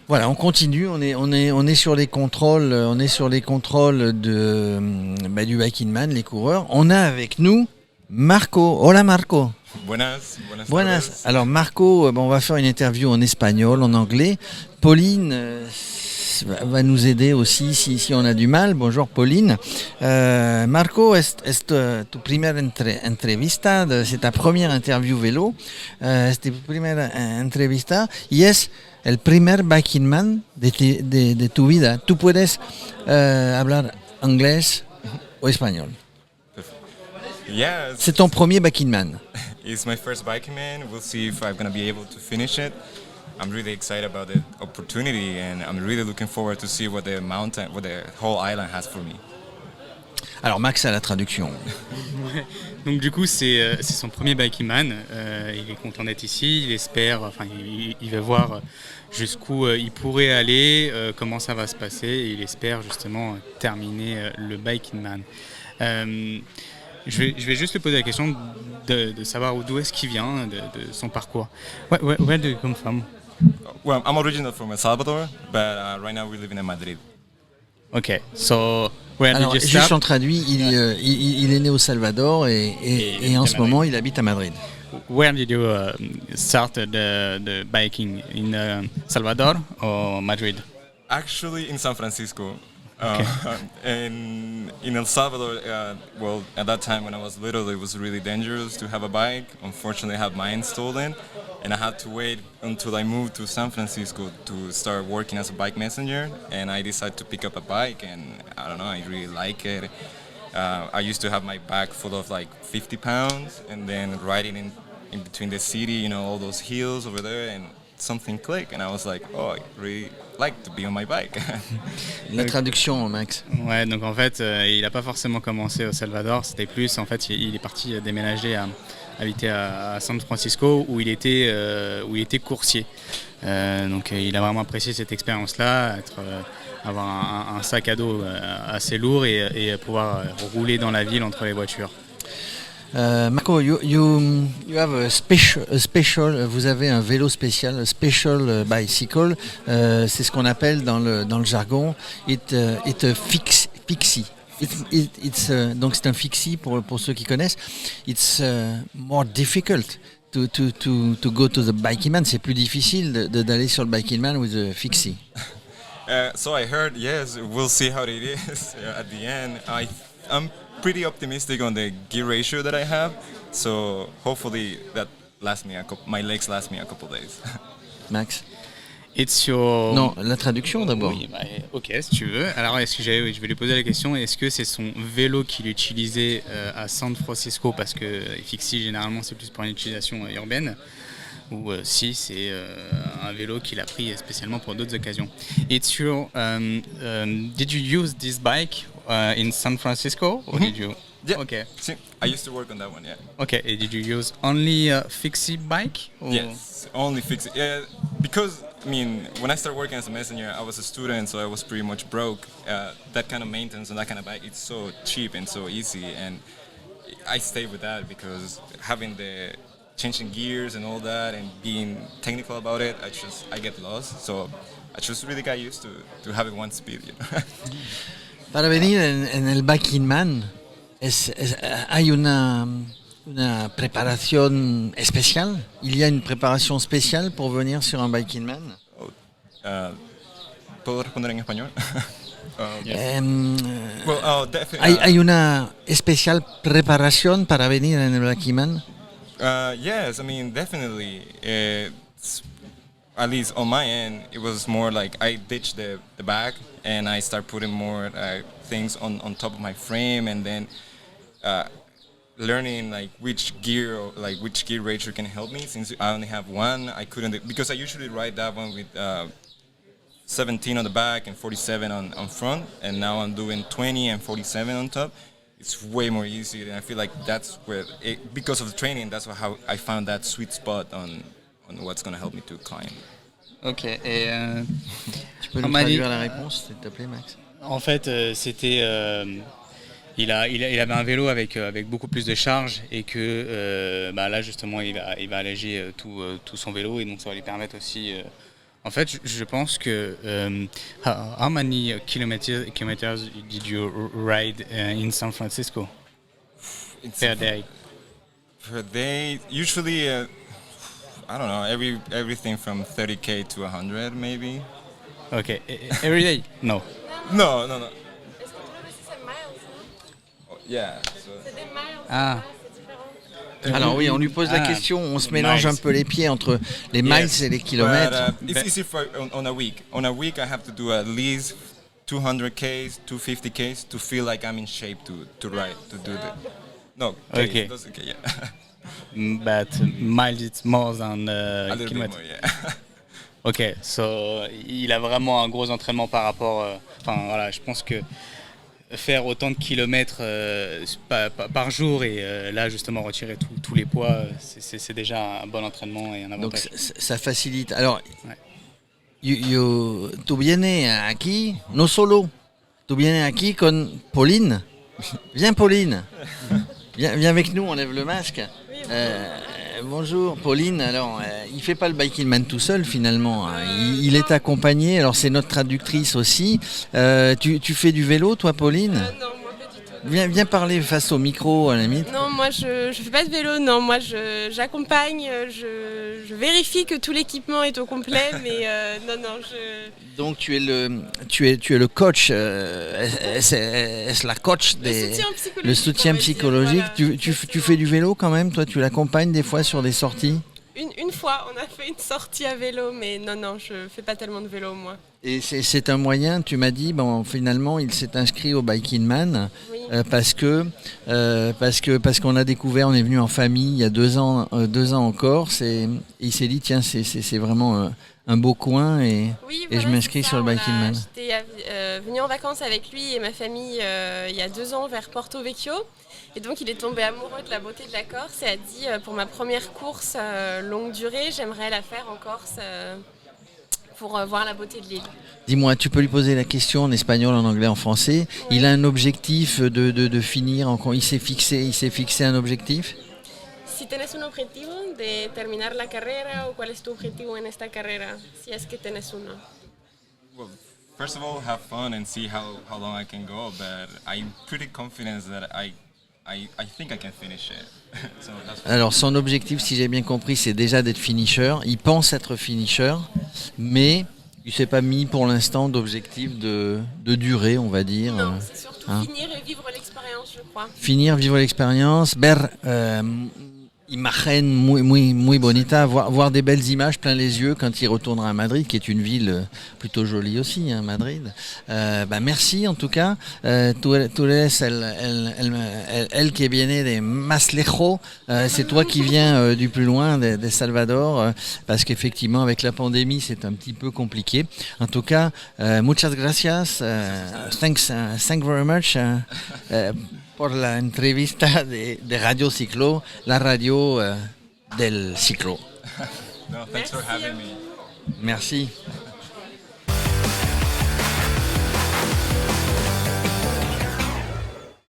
Voilà, on continue. On est sur les contrôles. On est sur les contrôles du Biking Man, les coureurs. On a avec nous Marco. Hola Marco. Buenas Buenas. tardes. Alors Marco, on va faire une interview en espagnol, en anglais. Pauline va nous aider aussi si on a du mal. Bonjour Pauline. Marco, es tu primera entrevista, c'est ta première interview vélo. Es tu primera entrevista y es el primer biking man de tu vida. Tú puedes hablar inglés o español. Yeah, C'est ton premier biking man. it's my first biking man. We'll see if I'm gonna be able to finish it. I'm really excited about the opportunity, and I'm really looking forward to see what the whole island has for me. Alors Max a la traduction. Ouais. Donc du coup c'est son premier biking man, il est content d'être ici, il espère, il va voir jusqu'où il pourrait aller, comment ça va se passer, et il espère justement terminer le biking man. Je vais juste lui poser la question de savoir d'où est-ce qu'il vient, de son parcours. Where do you come from? Well, I'm originally from El Salvador, but right now we're living in Madrid. Ok, so where Alors, did you juste start? en traduit, il est né au Salvador et en ce moment il habite à Madrid. Where did you start the biking? In Salvador or Madrid? Actually, in San Francisco. And in El Salvador, well, at that time when I was little, it was really dangerous to have a bike. Unfortunately, I had mine stolen, and I had to wait until I moved to San Francisco to start working as a bike messenger. And I decided to pick up a bike, and I don't know, I really like it. I used to have my bag full of like 50 pounds, and then riding in between the city, you know, all those hills over there, and something clicked, and I was like, oh, I really like to be on my bike. La traduction, Max. Ouais, donc en fait, il n'a pas forcément commencé au Salvador, c'était plus, en fait, il est parti déménager habiter à San Francisco où il était coursier. Donc il a vraiment apprécié cette expérience-là, avoir un sac à dos assez lourd et pouvoir rouler dans la ville entre les voitures. Marco, you have a special, vous avez un vélo spécial, a special bicycle, c'est ce qu'on appelle dans le jargon, it's a fixie. Donc c'est un fixie pour ceux qui connaissent. It's more difficult to go to the biking man. C'est plus difficile d'aller sur le biking man with a fixie. So I heard, yes, we'll see how it is at the end. I'm pretty optimistic on the gear ratio that I have, so hopefully that my legs last me a couple days. Max? It's your... Non, la traduction d'abord. Oui, ok, si tu veux. Alors, je vais lui poser la question, est-ce que c'est son vélo qu'il utilisait à San Francisco, parce que fixie, généralement, c'est plus pour une utilisation urbaine, ou si c'est un vélo qu'il a pris spécialement pour d'autres occasions. It's your... did you use this bike in San Francisco, or did you... Yeah. Okay. See, I used to work on that one, yeah. Okay, and did you use only a fixie bike? Or? Yes, only fix it. Yeah, because, I mean, when I started working as a messenger, I was a student, so I was pretty much broke. That kind of maintenance on that kind of bike, it's so cheap and so easy, and I stayed with that because having the changing gears and all that and being technical about it, I get lost. So I just really got used to having one speed, you know. Para venir en el biking man, hay una preparación especial. Il y a une préparation spéciale pour venir sur un biking man. ¿Puedo responder en español? Definitely. ¿Hay una especial preparación para venir en el biking man? Yes, I mean, definitely. At least on my end, it was more like I ditched the bag and I start putting more things on top of my frame, and then learning like which gear ratio can help me. Since I only have one, I couldn't, because I usually ride that one with 17 on the back and 47 on front, and now I'm doing 20 and 47 on top. It's way more easy, and I feel like that's where, because of the training, that's how I found that sweet spot on what's going to help me to climb. Ok, tu peux nous traduire la réponse, s'il te plaît, Max? En fait, c'était... il avait un vélo avec beaucoup plus de charge, et que là, justement, il va alléger tout son vélo, et donc ça va lui permettre aussi, En fait, je pense que how many kilometers did you ride in San Francisco per day? Per day, usually, I don't know, everything from 30K to 100 maybe. Okay, every day? No. No. Est-ce que tu c'est miles, non? Oh, yeah. C'est des miles, Ah. c'est différent. Alors oui, on lui pose la question, on se mélange miles. un peu les pieds entre les miles Yes. et les kilomètres. But it's easy for on a week. On a week, I have to do at least 200Ks, 250Ks to feel like I'm in shape to ride, to do the. No, Ks, Okay. those- okay, yeah. But miles it's more than A little bit kilometers. more, yeah. Ok, il a vraiment un gros entraînement par rapport. Voilà, je pense que faire autant de kilomètres par jour et là justement retirer tous les poids, c'est déjà un bon entraînement et un Donc avantage. ça facilite. Alors, Ouais. tu vienes aquí, no solo, tu vienes aquí con Pauline. Viens Pauline, viens avec nous, on lève le masque. Bonjour Pauline, alors il fait pas le Biking Man tout seul finalement, hein. Il est accompagné, alors c'est notre traductrice aussi. Tu fais du vélo toi Pauline? Non, moi pas du tout. Viens parler face au micro à la limite. Non, moi je fais pas de vélo, non, moi j'accompagne, je vérifie que tout l'équipement est au complet, mais non, Donc tu es le coach, est la coach le soutien psychologique. Voilà, Tu fais du vélo quand même, toi tu l'accompagnes des fois sur des sorties? Une fois, on a fait une sortie à vélo, mais non, je fais pas tellement de vélo, moi. Et c'est un moyen, tu m'as dit, bon finalement il s'est inscrit au Biking Man Oui. parce qu'on a découvert, on est venu en famille il y a 2 ans en Corse et il s'est dit tiens c'est vraiment un beau coin et je m'inscris sur le Biking Man. J'étais venue en vacances avec lui et ma famille il y a 2 ans vers Porto Vecchio. Et donc il est tombé amoureux de la beauté de la Corse et a dit pour ma première course longue durée, j'aimerais la faire en Corse pour voir la beauté de l'île. Dis-moi, tu peux lui poser la question en espagnol, en anglais, en français. Oui. Il a un objectif de finir, il s'est fixé un objectif? Si tienes un objetivo de terminar la carrera o cuál es tu objetivo en esta carrera, si es que tienes uno. Well, first of all, have fun and see how long I can go. But I'm pretty confident that I think I can finish it. So that's Alors son objectif, si j'ai bien compris, c'est déjà d'être finisher. Il pense être finisher, mais il s'est pas mis pour l'instant d'objectif de durée, on va dire. Non, c'est surtout hein. finir et vivre l'expérience, je crois. Finir, vivre l'expérience, imagen muy bonita, voir des belles images plein les yeux quand il retournera à Madrid, qui est une ville plutôt jolie aussi, hein, Madrid. Merci en tout cas. Tu eres el que viene de más lejos. C'est toi qui viens du plus loin, de Salvador, parce qu'effectivement avec la pandémie c'est un petit peu compliqué. En tout cas, muchas gracias. Thanks very much. Por la entrevista de Radio Ciclo, la radio del ciclo. no, thanks for having me. Merci.